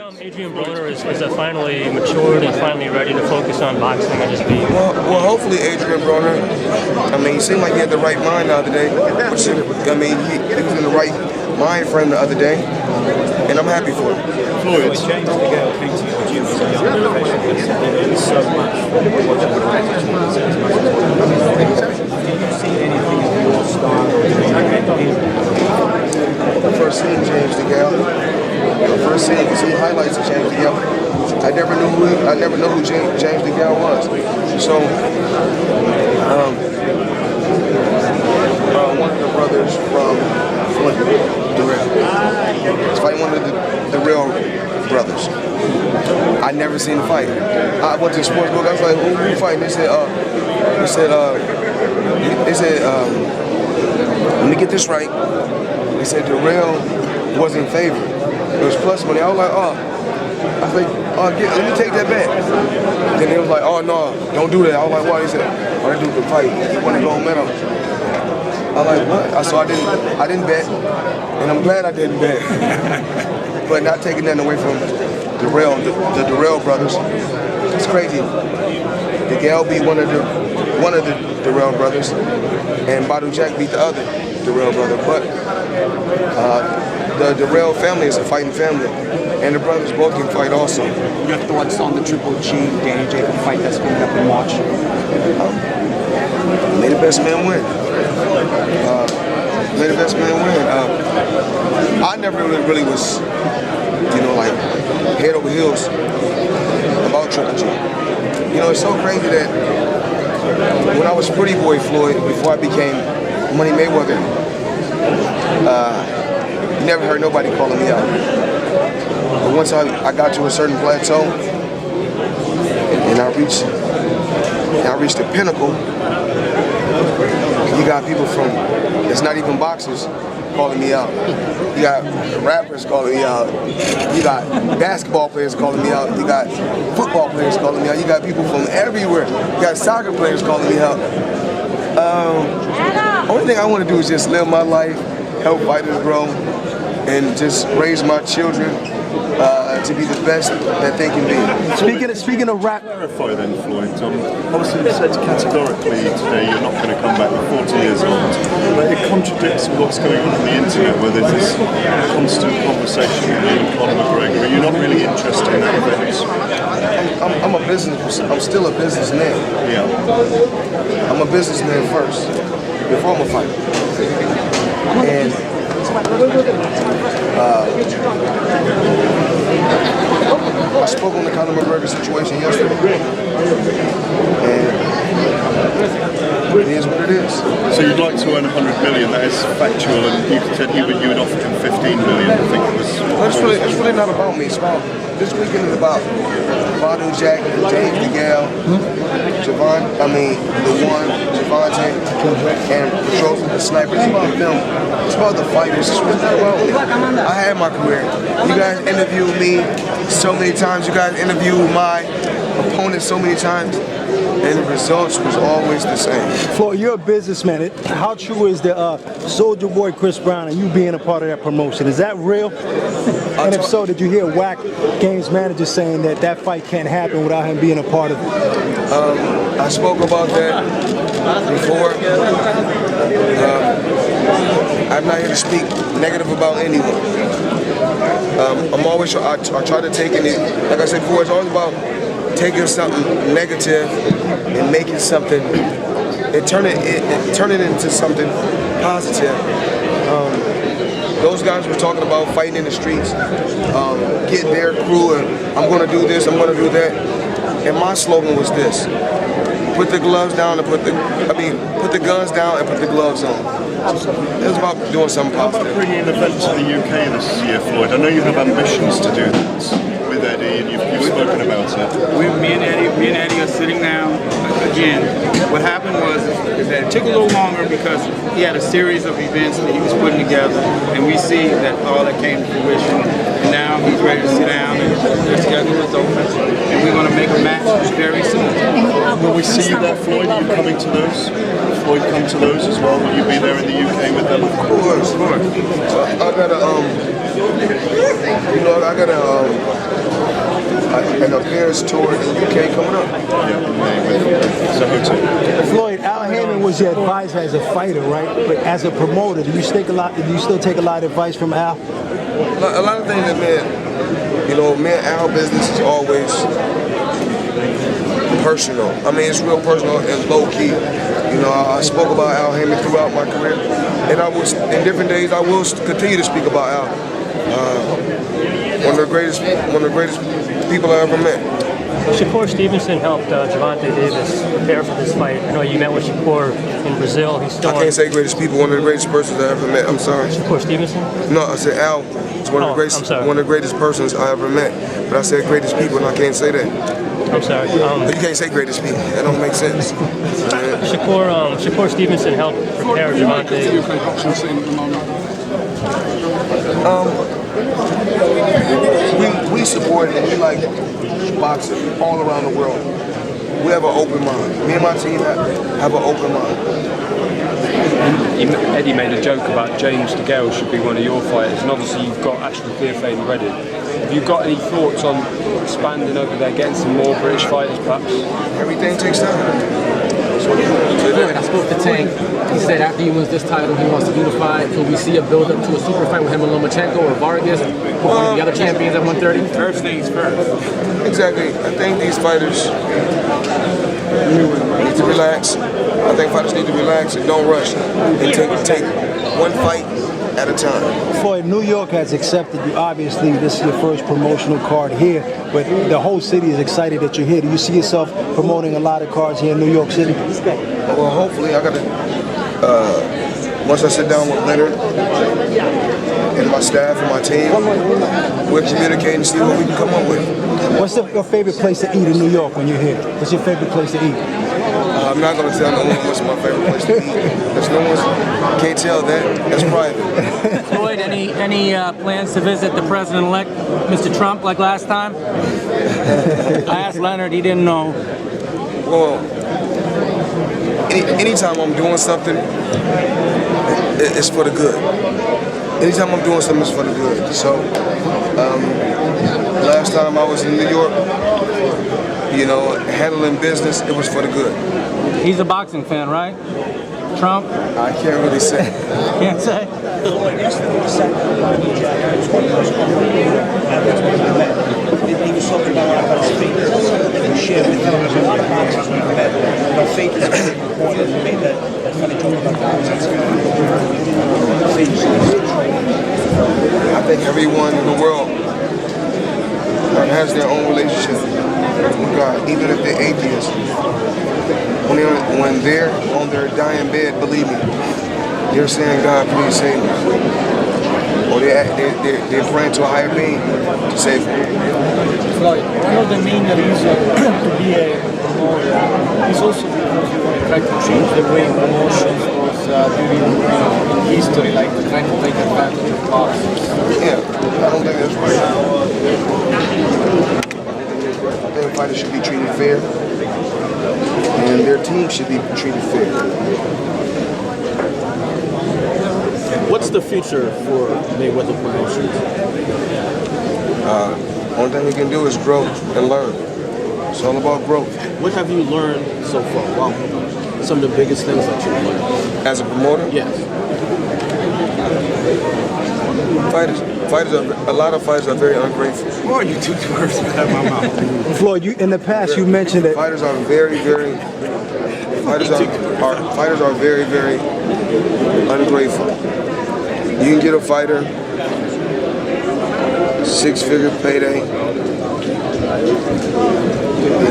Adrian Broner is finally matured and finally ready to focus on boxing and just be... Well, hopefully Adrian Broner, I mean, he seemed like he had the right mind the other day. Which, I mean, he was in the right mind frame the other day, and I'm happy for him. Floyd, James Miguel came to the gym as a young professional and said they learned so much from watching the matches. Do you see anything of your style or The first seeing James Miguel. The first seeing highlights of James Miguel. I never knew who James Miguel was. So one of the brothers from Floyd, it's fighting one of the real brothers. I never seen the fight. I went to the sports book. I was like, who you fighting? They said, let me get this right. They said Darrell was in favor. It was plus money. I was like, let me take that bet. Then they was like, oh no, don't do that. I was like, why? They said, oh, that dude can fight. He want to go and met him. I was like, what? So I didn't bet, and I'm glad I didn't bet. But not taking nothing away from the Darrell brothers. It's crazy. Miguel beat one of the Darrell brothers, and Badu Jack beat the other Darrell brother. But the Darrell family is a fighting family, and the brothers both can fight also. Your thoughts on the Triple G Danny Jacob fight that's coming up in March? May the best man win. May the best man win. I never really was, like head over heels about Triple G. It's so crazy that when I was Pretty Boy Floyd, before I became Money Mayweather, you never heard nobody calling me out. But once I got to a certain plateau and I reached the pinnacle, you got people from that's not even boxers calling me out. You got rappers calling me out. You got basketball players calling me out. You got football players calling me out. You got people from everywhere. You got soccer players calling me out. Only thing I want to do is just live my life, help fighters grow, and just raise my children to be the best that they can be. Speaking of rap, clarify then, Floyd. Obviously, you said categorically today you're not going to come back. You're 40 years old, but it contradicts what's going on the internet, where there's this constant conversation with you and Conor McGregor. Are you not really interested in that event? I'm still a businessman. Yeah. I'm a businessman first, before I'm a fighter. And I spoke on the Conor McGregor situation yesterday, and it is what it is. So you'd like to earn 100 million? That is factual, and you said you would offer him 15 million. I think it was. Well, it's really not about me. It's about this weekend is about Badu Jack, James Miguel, Javante, and Patrols the Sniper. It's about them. It's about the fighters. It's not about me. I had my career. You guys interviewed me so many times. You guys interviewed my opponent so many times. And the results was always the same. Floyd, you're a businessman. How true is the Soldier Boy Chris Brown and you being a part of that promotion? Is that real? And if so, did you hear Whack Games manager saying that fight can't happen without him being a part of it? I spoke about that before. I'm not here to speak negative about anyone. I'm always I try to take it. Like I said before, it's always about taking something negative and making something and turn it into something positive. Those guys were talking about fighting in the streets, getting their crew, and I'm going to do this, I'm going to do that. And my slogan was this: put the gloves down and put the guns down and put the gloves on. It was about doing something positive. How about bringing an event to the UK this year, Floyd? I know you have ambitions to do that with Eddie, and you've spoken about it. Me and Eddie are sitting down. Again, what happened is that it took a little longer because he had a series of events that he was putting together, and we see that all that came to fruition. And now he's ready to sit down, and the schedule is open, and we're going to make a match very soon. Will we see you there, Floyd? Are you coming to those? Floyd come to those as well? Will you be there in the UK with them? Of course. I gotta and a Paris tour in the UK coming up. Floyd, Al Haymon was your advisor as a fighter, right? But as a promoter, do you still take a lot of advice from Al? A lot of things that me and Al business is always personal. I mean, it's real personal and low key. You know, I spoke about Al Haymon throughout my career, and in different days I will continue to speak about Al. One of the greatest people I ever met. Shakur Stevenson helped Gervonta Davis prepare for this fight. I know you met with Shakur in Brazil. He's still. I can't say greatest people. One of the greatest persons I ever met. I'm sorry. Shakur Stevenson? No, I said Al is one of the greatest persons I ever met. But I said greatest people, and I can't say that. I'm sorry. But you can't say greatest people. That don't make sense. Shakur Stevenson helped prepare Gervonta Davis. We support it, and we like boxing all around the world. We have an open mind. Me and my team have an open mind. Eddie made a joke about James DeGale should be one of your fighters, and obviously you've got Ashley Clearfane ready. Have you got any thoughts on expanding over there, getting some more British fighters perhaps? Everything takes time. Floyd, I spoke to Tank. He said after he wins this title, he wants to unify. Will we see a build-up to a super fight with him and Lomachenko or Vargas, or one of the other champions at 130? First things first. Exactly. I think these fighters need to relax. I think fighters need to relax and don't rush. And take one fight at a time. Floyd, New York has accepted you. Obviously, this is your first promotional card here, but the whole city is excited that you're here. Do you see yourself promoting a lot of cards here in New York City? Well, hopefully, I got to. Once I sit down with Leonard and my staff and my team, we'll communicate and see what we can come up with. What's your favorite place to eat in New York when you're here? What's your favorite place to eat? I'm not going to tell no one what's my favorite place to eat. There's no one can't tell that. That's private. Floyd, any plans to visit the president-elect, Mr. Trump, like last time? I asked Leonard, he didn't know. Well, anytime I'm doing something, it's for the good. Anytime I'm doing something, it's for the good. So, last time I was in New York, handling business, it was for the good. He's a boxing fan, right? Trump? I can't really say. Can't say? He was talking about faith and share with faith is very important. He made that funny joke about I think everyone in the world has their own relationship with God, even if they're atheists. When they're on their dying bed, believe me, they're saying, God, please save me. Or they're praying to a higher being to save them. Floyd, one of the main reasons to be a promoter is also because you want to try to change the way promotions was during in history, like trying to take advantage of boxers. Yeah, I don't think that's right. I think fighters should be treated fair, and their team should be treated fair. What's the future for Mayweather Promotions? Only thing we can do is grow and learn. It's all about growth. What have you learned so far? Wow. Some of the biggest things that you've learned. As a promoter? Yes. A lot of fighters are very ungrateful. Why are you two words out of my mouth? Floyd, in the past you mentioned that Fighters are very ungrateful. You can get a fighter, 6-figure payday.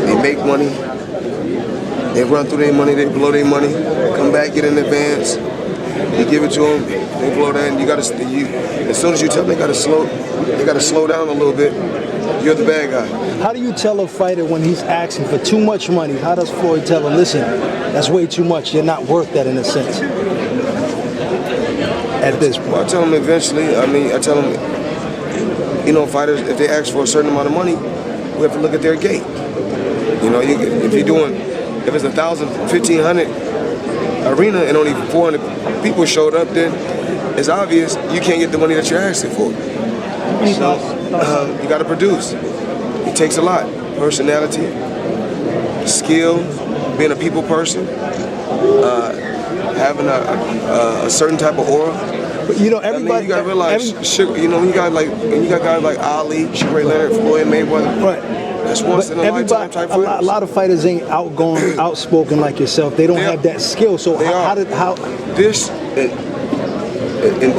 They make money. They run through their money. They blow their money. Come back, get in advance. You give it to them. They blow that, and as soon as you tell them they got to slow down a little bit. You're the bad guy. How do you tell a fighter when he's asking for too much money? How does Floyd tell him, listen, that's way too much. You're not worth that in a sense. At this point. Well, I tell them eventually. I tell them, fighters, if they ask for a certain amount of money, we have to look at their gate. If it's 1,000, 1,500 arena and only 400 people showed up, then it's obvious you can't get the money that you're asking for. So you got to produce. It takes a lot. Personality, skill, being a people person, having a certain type of aura. But you know, everybody. You gotta realize, when you got guys like Ali, Sugar Leonard, Floyd Mayweather. Right. That's once in a lifetime type a lot of fighters ain't outspoken like yourself. They don't have that skill. So how this in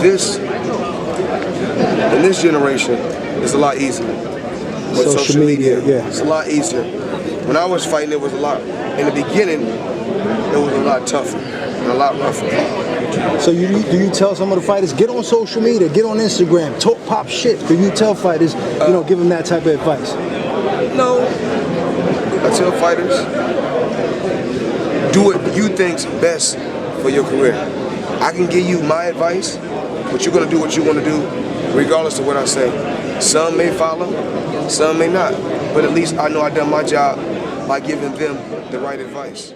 this generation is a lot easier. With social media, yeah, it's a lot easier. When I was fighting, it was a lot. In the beginning, it was a lot tougher and a lot rougher. So do you tell some of the fighters, get on social media, get on Instagram, talk pop shit? Do you tell fighters, give them that type of advice? No. I tell fighters, do what you think's best for your career. I can give you my advice, but you're gonna do what you want to do, regardless of what I say. Some may follow, some may not, but at least I know I've done my job by giving them the right advice.